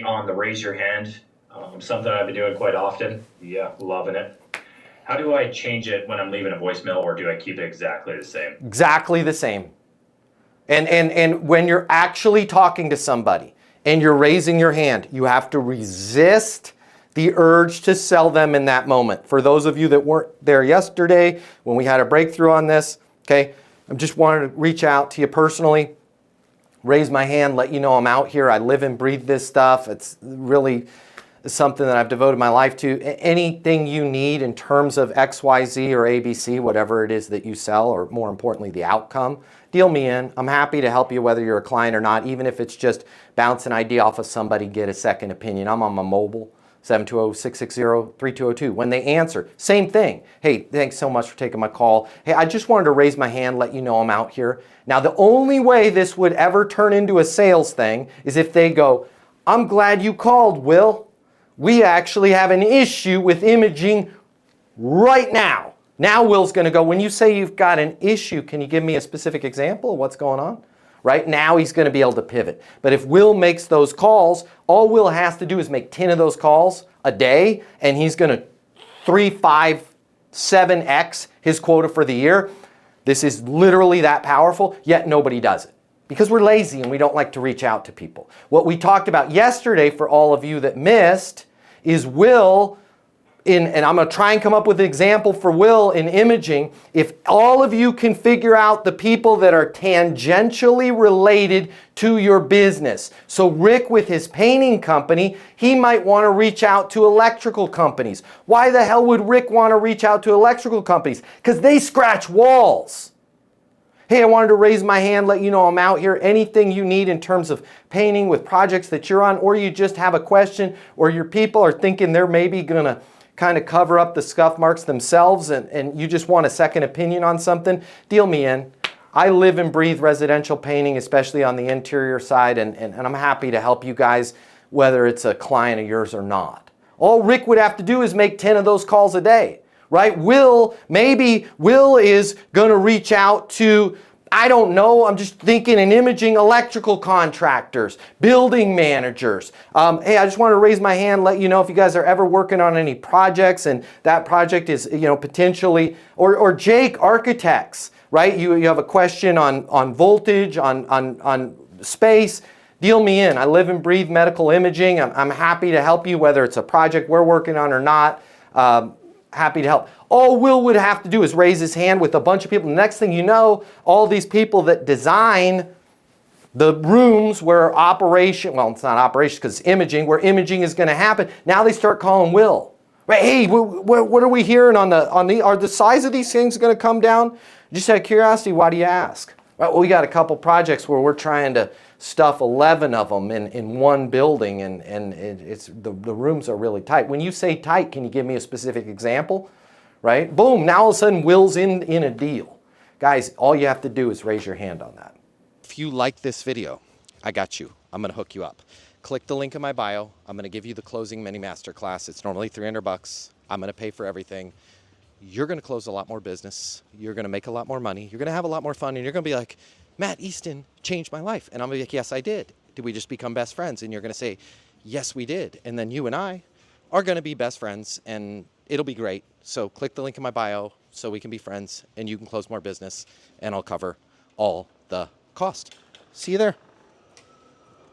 On the raise your hand, something I've been doing quite often. Yeah, loving it. How do I change it when I'm leaving a voicemail, or do I keep it exactly the same? Exactly the same. And when you're actually talking to somebody and you're raising your hand, you have to resist the urge to sell them in that moment. For those of you that weren't there yesterday when we had a breakthrough on this, okay, I just wanted to reach out to you personally, raise my hand, let you know I'm out here. I live and breathe this stuff. It's really something that I've devoted my life to. Anything you need in terms of XYZ or ABC, whatever it is that you sell, or more importantly, the outcome, deal me in. I'm happy to help you whether you're a client or not, even if it's just bounce an idea off of somebody, get a second opinion. I'm on my mobile, 720-660-3202. When they answer, same thing. Hey, thanks so much for taking my call. Hey, I just wanted to raise my hand, let you know I'm out here. Now, the only way this would ever turn into a sales thing is if they go, I'm glad you called, Will. We actually have an issue with imaging right now. Now Will's going to go, when you say you've got an issue, can you give me a specific example of what's going on? Right now he's going to be able to pivot. But if Will makes those calls, all Will has to do is make 10 of those calls a day, and he's going to 3, 5, 7x his quota for the year. This is literally that powerful, yet nobody does it. Because we're lazy and we don't like to reach out to people. What we talked about yesterday, for all of you that missed, is Will, and I'm going to try and come up with an example for Will in imaging. If all of you can figure out the people that are tangentially related to your business. So Rick with his painting company, he might want to reach out to electrical companies. Why the hell would Rick want to reach out to electrical companies? Because they scratch walls. Hey, I wanted to raise my hand, let you know I'm out here. Anything you need in terms of painting with projects that you're on, or you just have a question, or your people are thinking they're maybe going to kind of cover up the scuff marks themselves, and you just want a second opinion on something, deal me in. I live and breathe residential painting, especially on the interior side, and I'm happy to help you guys, whether it's a client of yours or not. All Rick would have to do is make 10 of those calls a day. Right? Maybe Will is going to reach out to, I don't know, I'm just thinking in imaging, electrical contractors, building managers. Hey, I just want to raise my hand, let you know if you guys are ever working on any projects and that project is, potentially, or Jake, architects, right? You have a question on voltage, on space. Deal me in. I live and breathe medical imaging. I'm happy to help you, whether it's a project we're working on or not. Happy to help. All Will would have to do is raise his hand with a bunch of people. The next thing you know, all these people that design the rooms where operation, well, it's not operation because it's imaging, where imaging is going to happen, now they start calling Will. Right? Hey, what are we hearing are the size of these things going to come down? Just out of curiosity, why do you ask? Right, well, we got a couple projects where we're trying to stuff 11 of them in one building, and the rooms are really tight. When you say tight, can you give me a specific example? Right? Boom, now all of a sudden Will's in a deal. Guys, all you have to do is raise your hand on that. If you like this video, I got you. I'm going to hook you up. Click the link in my bio. I'm going to give you the closing mini masterclass. It's normally $300. I'm going to pay for everything. You're going to close a lot more business. You're going to make a lot more money. You're going to have a lot more fun, and you're going to be like, Matt Easton changed my life. And I'm going to be like, yes, I did. Did we just become best friends? And you're going to say, yes, we did. And then you and I are going to be best friends, and it'll be great. So click the link in my bio so we can be friends, and you can close more business, and I'll cover all the cost. See you there.